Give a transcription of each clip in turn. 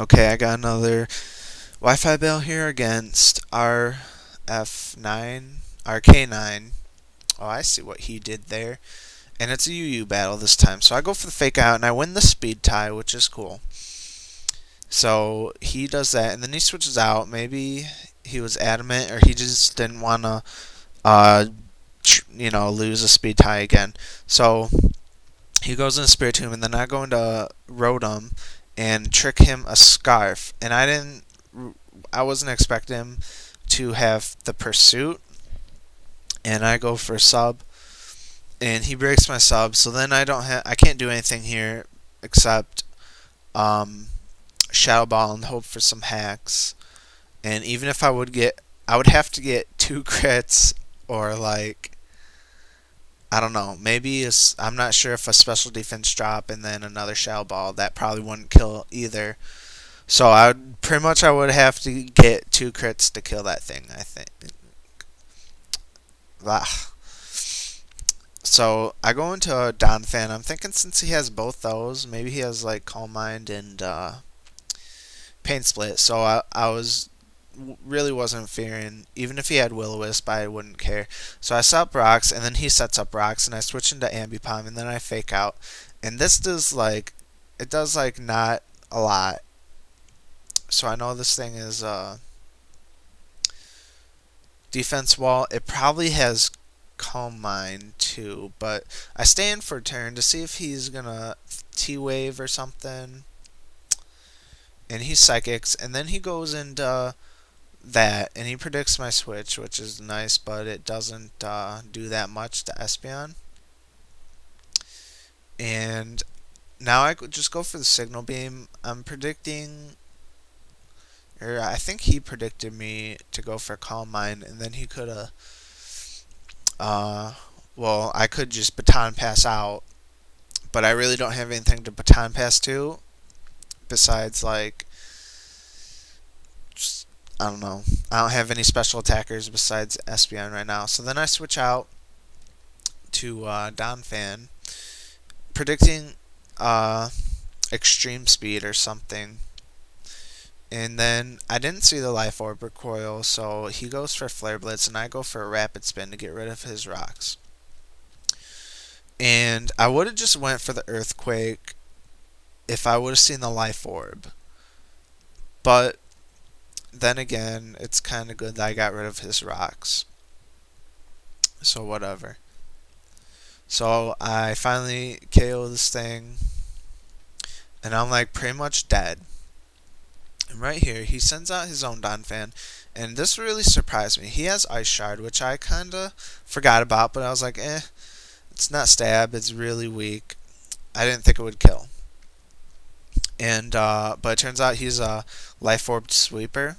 Okay, I got another Wi-Fi bill here against RF9, RK9. Oh, I see what he did there. And it's a UU battle this time. So I go for the fake out and I win the speed tie, which is cool. So he does that and then he switches out. Maybe he was adamant or he just didn't want to, uh, lose a speed tie again. So he goes into Spirit Tomb and then I go into Rotom and trick him a Scarf. And I wasn't expecting him to have the Pursuit. And I go for sub and he breaks my sub. So then I can't do anything here except um, Shadow Ball and hope for some hacks. And even if I would have to get two crits or like I don't know, I'm not sure if a special defense drop and then another Shadow Ball that probably wouldn't kill either. So I would have to get two crits to kill that thing. I think. Ah. So I go into a Don fan. I'm thinking since he has both those, maybe he has like Calm Mind and Pain Split. So I was really wasn't fearing. Even if he had Will-O-Wisp, I wouldn't care. So I set up rocks, and then he sets up rocks, and I switch into Ambipom, and then I fake out. And this does like it does like not a lot. So I know this thing is defense wall. It probably has Calm Mind too, but I stay in for a turn to see if he's gonna T-Wave or something. And he psychics, and then he goes into that, and he predicts my switch, which is nice, but it doesn't do that much to Espeon. And now I could just go for the Signal Beam. I'm predicting, or I think he predicted me to go for Calm Mind, and then he could have, uh, well, I could just Baton Pass out, but I really don't have anything to Baton Pass to besides like just I don't know. I don't have any special attackers besides Espeon right now. So then I switch out to Donphan, predicting extreme speed or something. And then I didn't see the Life Orb recoil, so he goes for Flare Blitz, and I go for a Rapid Spin to get rid of his rocks. And I would have just went for the Earthquake if I would have seen the Life Orb. But then again, it's kind of good that I got rid of his rocks. So whatever. So I finally KO this thing, and I'm like pretty much dead. And right here, he sends out his own Donphan, and this really surprised me. He has Ice Shard, which I kinda forgot about, but I was like, it's not stab, it's really weak. I didn't think it would kill. And but it turns out he's a Life Orb Sweeper,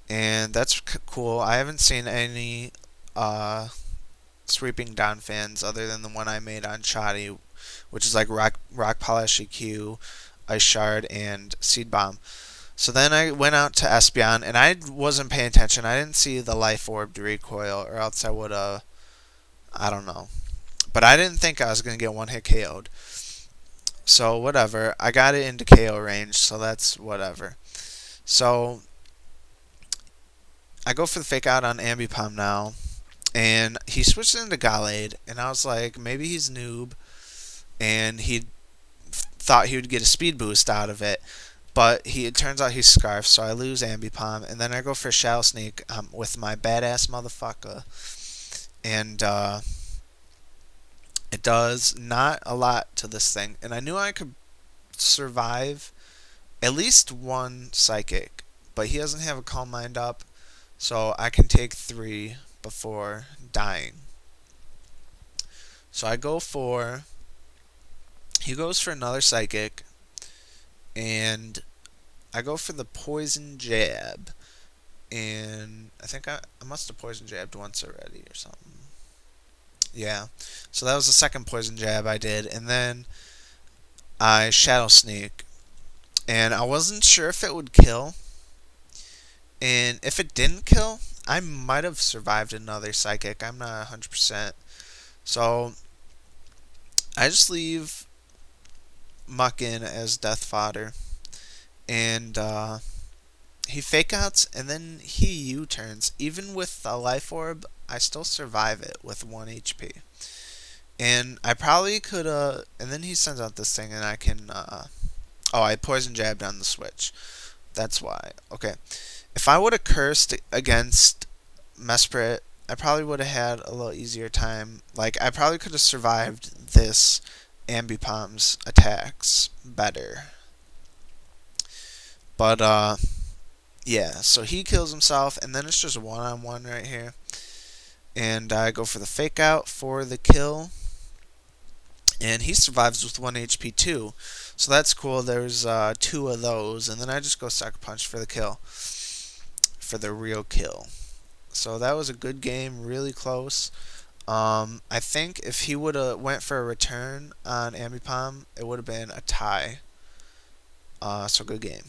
and that's cool. I haven't seen any sweeping Donphans other than the one I made on Shoddy, which is like Rock Polish EQ, Ice Shard, and Seed Bomb. So then I went out to Espeon, and I wasn't paying attention. I didn't see the Life Orb recoil, or else I would have, I don't know. But I didn't think I was going to get one hit KO'd. So whatever. I got it into KO range, so that's whatever. So I go for the fake out on Ambipom now, and he switched into Gallade, and I was like, maybe he's noob, and he thought he would get a speed boost out of it. But it turns out he's Scarf, so I lose Ambipom, and then I go for Shadow Sneak with my badass motherfucker. And it does not a lot to this thing. And I knew I could survive at least one Psychic, but he doesn't have a Calm Mind up, so I can take 3 before dying. So he goes for another Psychic, and I go for the Poison Jab, and I think I must have Poison Jabbed once already or something. Yeah, so that was the second Poison Jab I did, and then I Shadow Sneak, and I wasn't sure if it would kill, and if it didn't kill, I might have survived another Psychic. I'm not 100%. So I just leave Muck in as death fodder, and he fake outs, and then he U-turns. Even with a life orb, I still survive it with 1 HP. And I probably could and then he sends out this thing, and I can oh, I poison jabbed on the switch. That's why. Okay. If I would have cursed against Mesprit, I probably would have had a little easier time. Like, I probably could have survived this Ambipom's attacks better. But, yeah, so he kills himself, and then it's just a one-on-one right here. And I go for the fake out for the kill. And he survives with 1 HP too. So that's cool. There's 2 of those. And then I just go Sucker Punch for the kill. For the real kill. So that was a good game. Really close. I think if he would have went for a return on Ambipom, it would have been a tie. So good game.